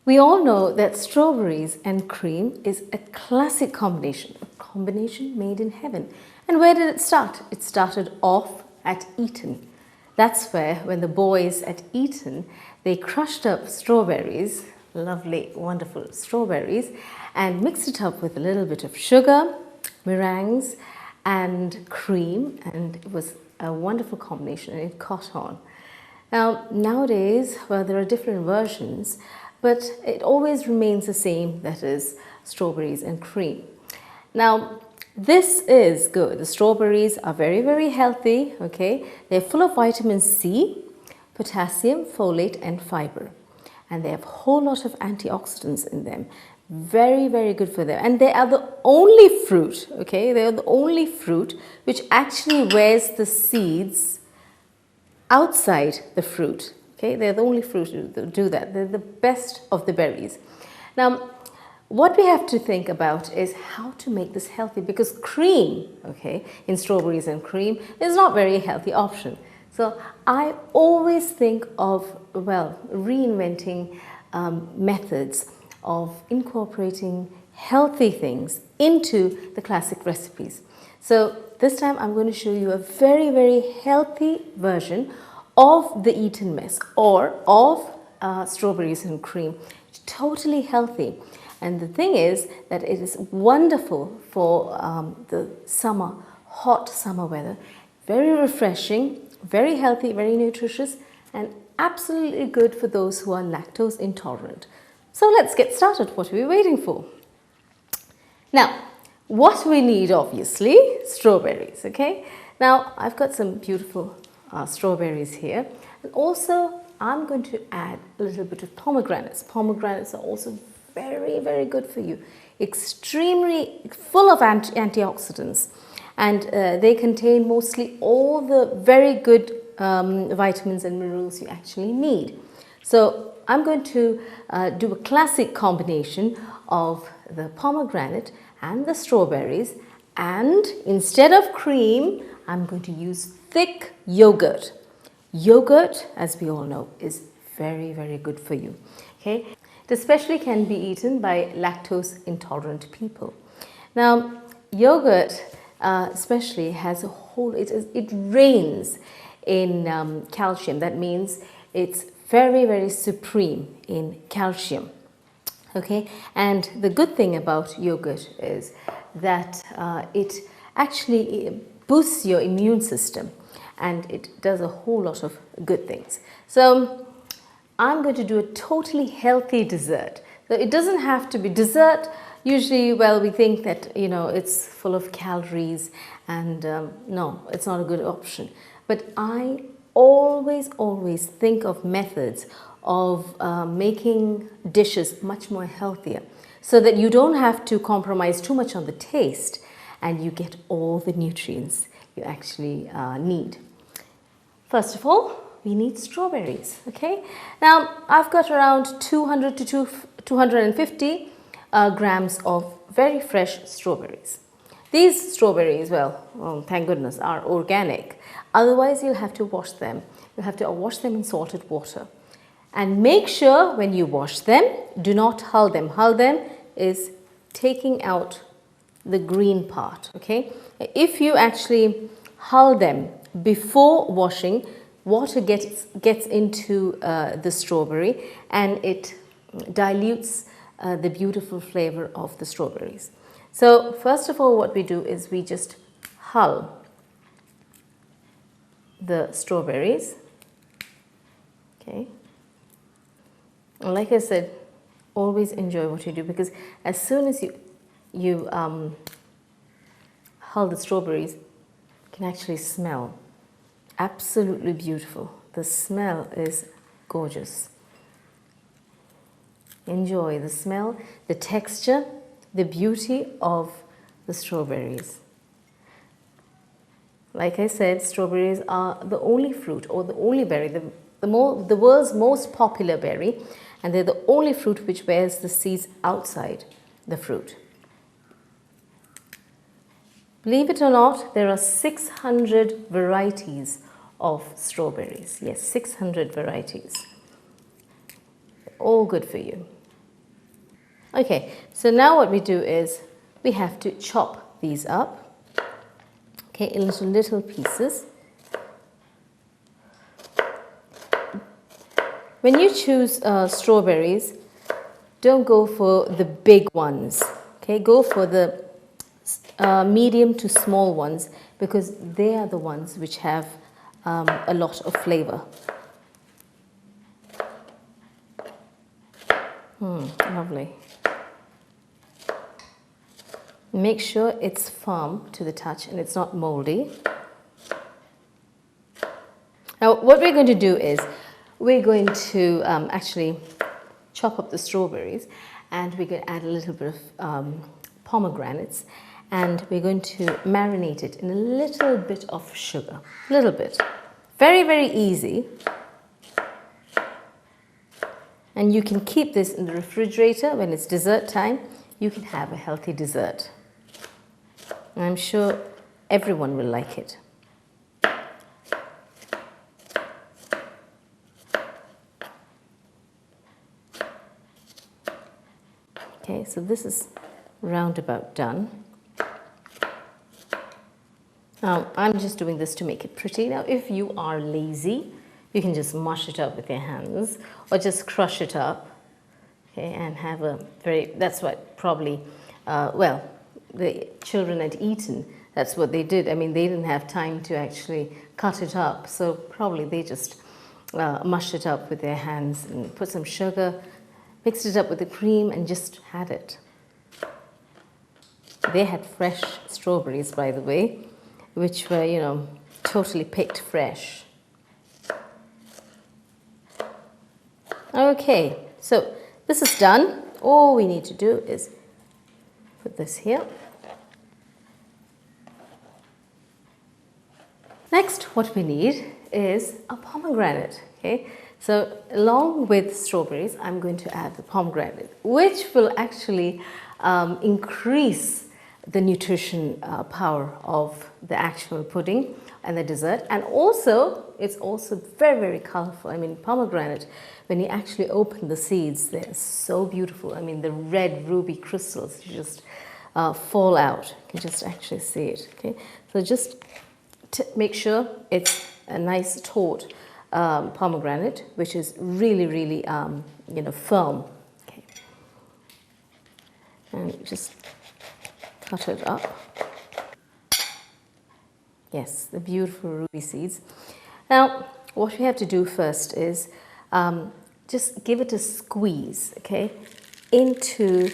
We all know that strawberries and cream is a classic combination, a combination made in heaven. And where did it start? It started off at Eton. That's where, when the boys at Eton, they crushed up strawberries, lovely, wonderful strawberries, and mixed it up with a little bit of sugar, meringues, and cream, and it was a wonderful combination, and it caught on. Now, nowadays, well, there are different versions, but it always remains the same, that is strawberries and cream. Now, this is good. The strawberries are very, very healthy, okay? They're full of vitamin C, potassium, folate, and fiber. And they have a whole lot of antioxidants in them. Very, very good for them. And they are the only fruit, okay? They are the only fruit which actually wears the seeds outside the fruit. Okay, they're the only fruit to do that. They're the best of the berries. Now, what we have to think about is how to make this healthy, because cream, okay, in strawberries and cream is not very healthy option. So I always think of, well, reinventing methods of incorporating healthy things into the classic recipes. So this time I'm going to show you a very, very healthy version of the Eton mess, or of strawberries and cream. Totally healthy. And the thing is that it is wonderful for the summer, hot summer weather. Very refreshing, very healthy, very nutritious, and absolutely good for those who are lactose intolerant. So let's get started. What are we waiting for? Now, what we need, obviously, strawberries, okay? Now, I've got some beautiful strawberries here, and also I'm going to add a little bit of pomegranates. Pomegranates are also very, very good for you, extremely full of antioxidants, and they contain mostly all the very good vitamins and minerals you actually need. So I'm going to do a classic combination of the pomegranate and the strawberries, and instead of cream I'm going to use thick yogurt. Yogurt, as we all know, is very, very good for you. Okay, it especially can be eaten by lactose intolerant people. Now, yogurt especially has a whole, it reigns in calcium. That means it's very, very supreme in calcium. Okay, and the good thing about yogurt is that it actually boosts your immune system, and it does a whole lot of good things. So I'm going to do a totally healthy dessert. So it doesn't have to be dessert. Usually, well, we think that, you know, it's full of calories, and no, it's not a good option. But I always think of methods of making dishes much more healthier, so that you don't have to compromise too much on the taste, and you get all the nutrients you actually need. First of all, we need strawberries, okay? Now, I've got around 200 to 250 grams of very fresh strawberries. These strawberries, well, thank goodness, are organic. Otherwise, you'll have to wash them. You'll have to wash them in salted water. And make sure when you wash them, do not hull them. Hull them is taking out the green part, okay? If you actually hull them before washing, water gets into the strawberry, and it dilutes the beautiful flavor of the strawberries. So first of all, what we do is we just hull the strawberries, okay? And like I said, always enjoy what you do, because as soon as you hull the strawberries, you can actually smell absolutely beautiful. The smell is gorgeous. Enjoy the smell, the texture, the beauty of the strawberries. Like I said, strawberries are the only fruit, or the only berry, the world's most popular berry, and they're the only fruit which bears the seeds outside the fruit. Believe it or not, there are 600 varieties of strawberries. Yes, 600 varieties. All good for you. Okay, so now what we do is we have to chop these up, okay, into little pieces. When you choose strawberries, don't go for the big ones, okay? Go for the medium to small ones because they are the ones which have a lot of flavor. Lovely. Make sure it's firm to the touch and it's not moldy. Now what we're going to do is we're going to actually chop up the strawberries and we're going to add a little bit of pomegranates and we're going to marinate it in a little bit of sugar. A little bit. Very, very easy. And you can keep this in the refrigerator when it's dessert time. You can have a healthy dessert. And I'm sure everyone will like it. Okay, so this is roundabout done. Now, I'm just doing this to make it pretty. Now, if you are lazy, you can just mush it up with your hands or just crush it up, okay, and have a that's what probably, well, the children at Eton, that's what they did. I mean, they didn't have time to actually cut it up, so probably they just mushed it up with their hands and put some sugar, mixed it up with the cream and just had it. They had fresh strawberries, by the way, which were, you know, totally picked fresh. Okay, so this is done. All we need to do is put this here. Next, what we need is a pomegranate, okay? So along with strawberries, I'm going to add the pomegranate, which will actually increase the nutrition power of the actual pudding and the dessert. And also, it's also very, very colorful. I mean, pomegranate, when you actually open the seeds, they're so beautiful. I mean, the red ruby crystals just fall out. You can just actually see it, okay? So just make sure it's a nice taut pomegranate, which is really, really, you know, firm. Okay. And just cut it up. Yes, the beautiful ruby seeds. Now, what we have to do first is just give it a squeeze, okay, into,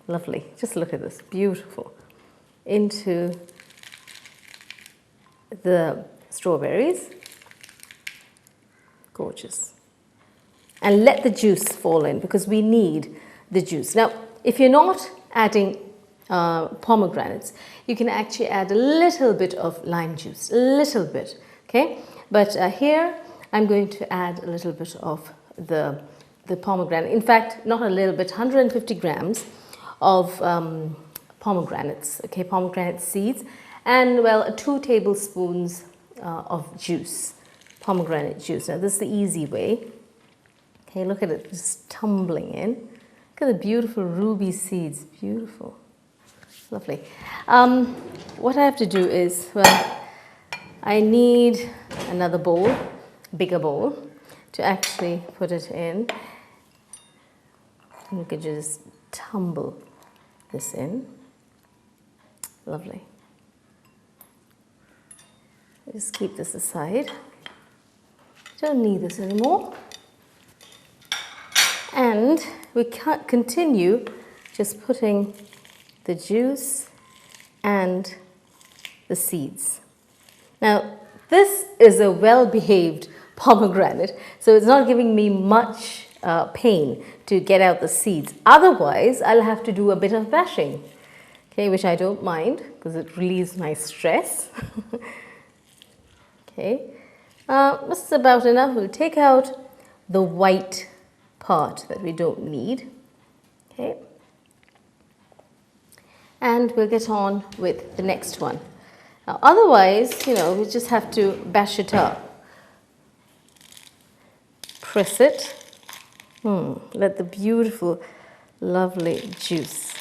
lovely, just look at this, beautiful, into the strawberries. Gorgeous. And let the juice fall in because we need the juice. Now, if you're not adding pomegranates, you can actually add a little bit of lime juice, a little bit, okay? But here, I'm going to add a little bit of the pomegranate. In fact, not a little bit, 150 grams of pomegranates, okay, pomegranate seeds, and, well, 2 tablespoons of juice, pomegranate juice. Now, this is the easy way. Okay, look at it, just tumbling in. Look at the beautiful ruby seeds, beautiful. Lovely. What I have to do is, well, I need another bowl, bigger bowl, to actually put it in. And you can just tumble this in. Lovely. Just keep this aside. Don't need this anymore. And we can't continue just putting the juice and the seeds. Now, this is a well-behaved pomegranate, so it's not giving me much pain to get out the seeds. Otherwise, I'll have to do a bit of bashing, okay, which I don't mind because it relieves my stress. Okay, this is about enough. We'll take out the white part that we don't need, okay, and we'll get on with the next one. Now, otherwise, you know, we just have to bash it up, press it, Let the beautiful, lovely juice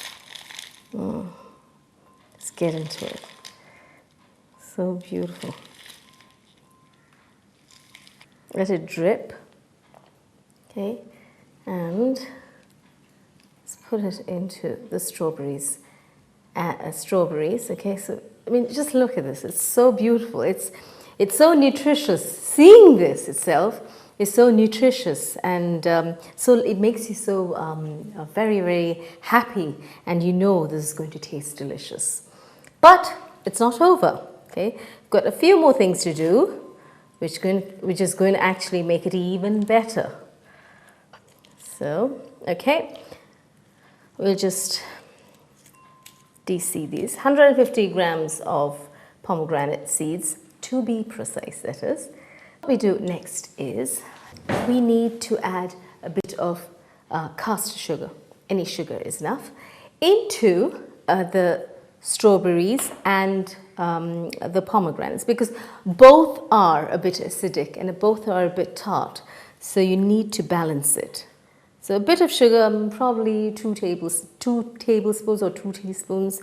just get into it. So beautiful. Let it drip. Okay, and let's put it into the strawberries. Okay, so I mean, just look at this. It's so beautiful. It's so nutritious. Seeing this itself is so nutritious, and so it makes you so very, very happy, and you know this is going to taste delicious. But it's not over. Okay, got a few more things to do, which is going to actually make it even better. So, okay, we'll just de-seed these. 150 grams of pomegranate seeds, to be precise, that is. What we do next is we need to add a bit of caster sugar, any sugar is enough, into the strawberries and the pomegranates, because both are a bit acidic and both are a bit tart, so you need to balance it. So a bit of sugar, probably 2 tablespoons or 2 teaspoons.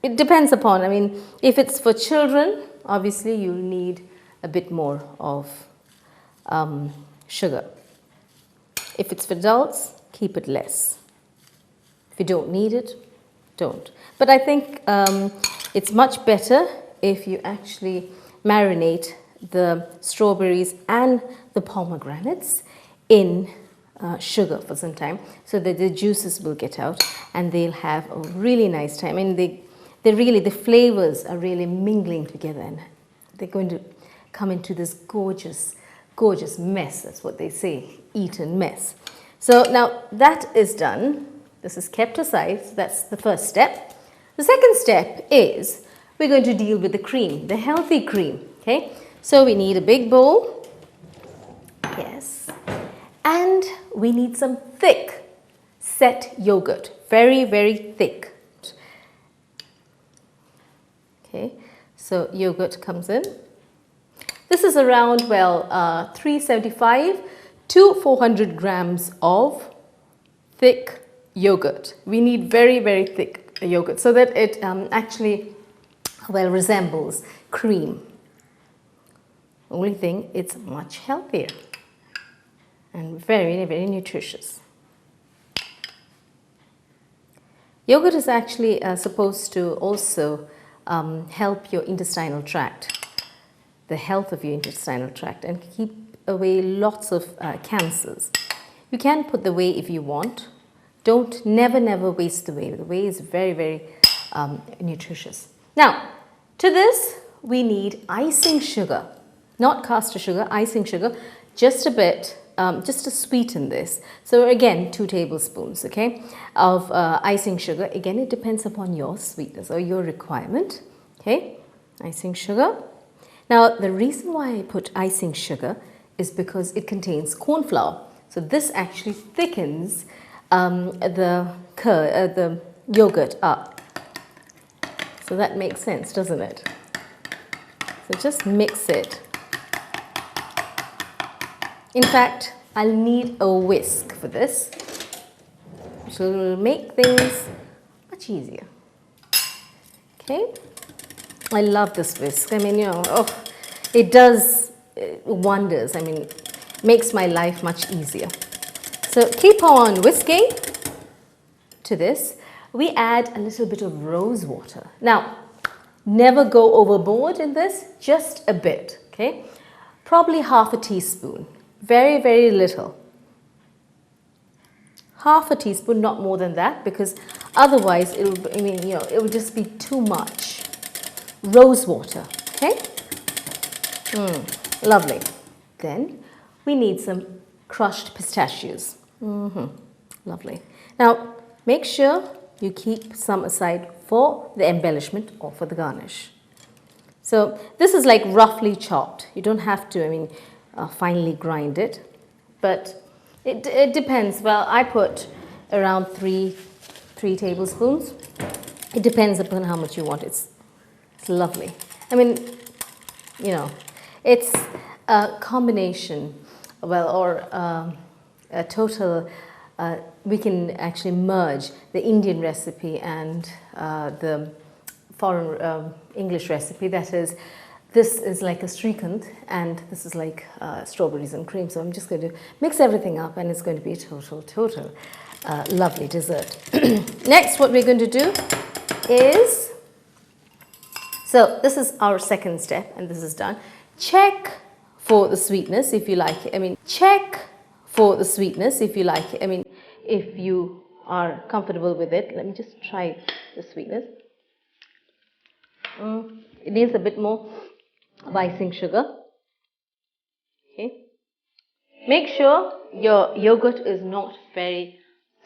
It depends upon, I mean, if it's for children, obviously you'll need a bit more of sugar. If it's for adults, keep it less. If you don't need it, don't. But I think it's much better if you actually marinate the strawberries and the pomegranates in sugar for some time, so that the juices will get out and they'll have a really nice time. I mean, the flavors are really mingling together, and they're going to come into this gorgeous, gorgeous mess. That's what they say, Eton mess. So now that is done. This is kept aside. So that's the first step. The second step is we're going to deal with the cream, the healthy cream. Okay, so we need a big bowl. Yes. And we need some thick set yogurt, very, very thick. Okay, so yogurt comes in. This is around, 375 to 400 grams of thick yogurt. We need very, very thick yogurt so that it actually, resembles cream. Only thing, it's much healthier and very, very nutritious. Yogurt is actually supposed to also help your intestinal tract, the health of your intestinal tract, and keep away lots of cancers. You can put the whey if you want. Never waste the whey. The whey is very, very nutritious. Now, to this, we need icing sugar, not caster sugar, icing sugar, just a bit, just to sweeten this. So again, 2 tablespoons, okay, of icing sugar. Again, it depends upon your sweetness or your requirement, okay, icing sugar. Now, the reason why I put icing sugar is because it contains corn flour. So this actually thickens the yogurt up. So that makes sense, doesn't it? So just mix it. In fact, I'll need a whisk for this, which will make things much easier. Okay, I love this whisk. I mean, it does wonders. I mean, makes my life much easier. So keep on whisking. To this, we add a little bit of rose water. Now, never go overboard in this, just a bit, okay? Probably half a teaspoon. Very, very little. Half a teaspoon, not more than that, because otherwise it will just be too much. Rose water, okay? Lovely. Then we need some crushed pistachios. Lovely. Now, make sure you keep some aside for the embellishment or for the garnish. So this is like roughly chopped. You don't have to, finely grind it, but it depends. Well, I put around 3 tablespoons. It depends upon how much you want. It's lovely. It's a combination, or a total, we can actually merge the Indian recipe and the foreign English recipe. That is, this is like a Srikhand and this is like strawberries and cream. So I'm just going to mix everything up and it's going to be a total lovely dessert. Next, what we're going to do is, so this is our second step and this is done. Check for the sweetness if you like it. Check for the sweetness if you like it. If you are comfortable with it. Let me just try the sweetness. It needs a bit more of icing sugar. Okay. Make sure your yogurt is not very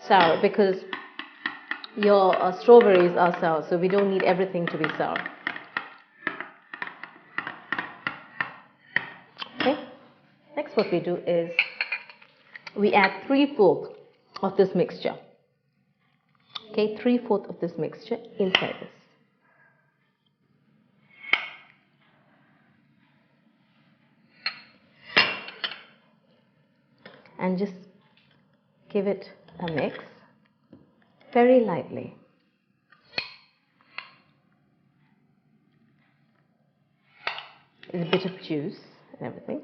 sour because your strawberries are sour, so we don't need everything to be sour. Okay. Next, what we do is we add 3/4 of this mixture. Okay, 3/4 of this mixture inside this. And just give it a mix very lightly. There's a bit of juice and everything.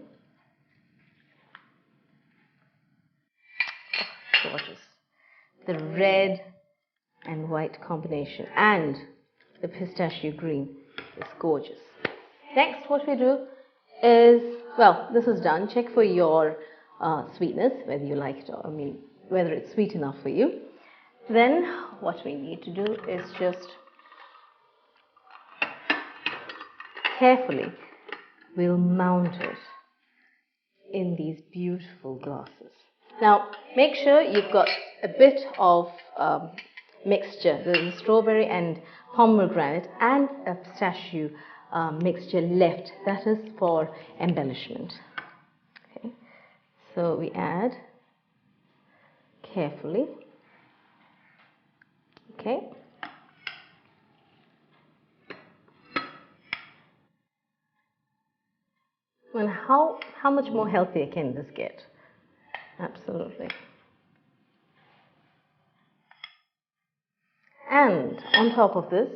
Oh, gorgeous. The red and white combination and the pistachio green is gorgeous. Next, what we do is, well, this is done. Check for your sweetness, whether you like it or, whether it's sweet enough for you. Then what we need to do is just carefully, we'll mount it in these beautiful glasses. Now, make sure you've got a bit of mixture, the strawberry and pomegranate and a pistachio mixture left. That is for embellishment. Okay. So we add carefully. Okay. Well, how much more healthier can this get? Absolutely. And on top of this,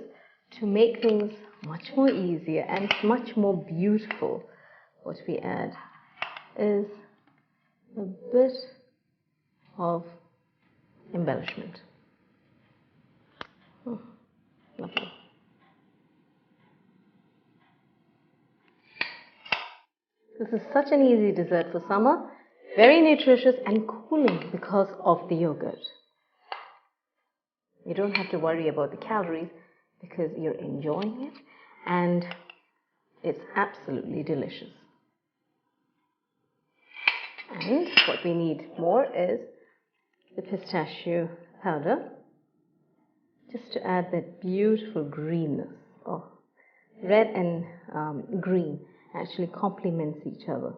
to make things much more easier and much more beautiful, what we add is a bit of embellishment. Oh, lovely. This is such an easy dessert for summer, very nutritious and cooling because of the yogurt. You don't have to worry about the calories because you're enjoying it and it's absolutely delicious. And what we need more is the pistachio powder, just to add that beautiful greenness. Oh, red and green actually complements each other.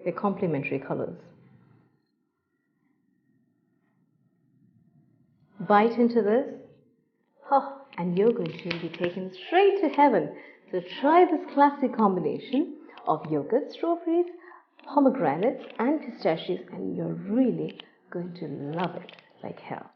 They're complementary colors. Bite into this, and you're going to be taken straight to heaven. So try this classic combination of yogurt, strawberries, pomegranates and pistachios, and you're really going to love it like hell.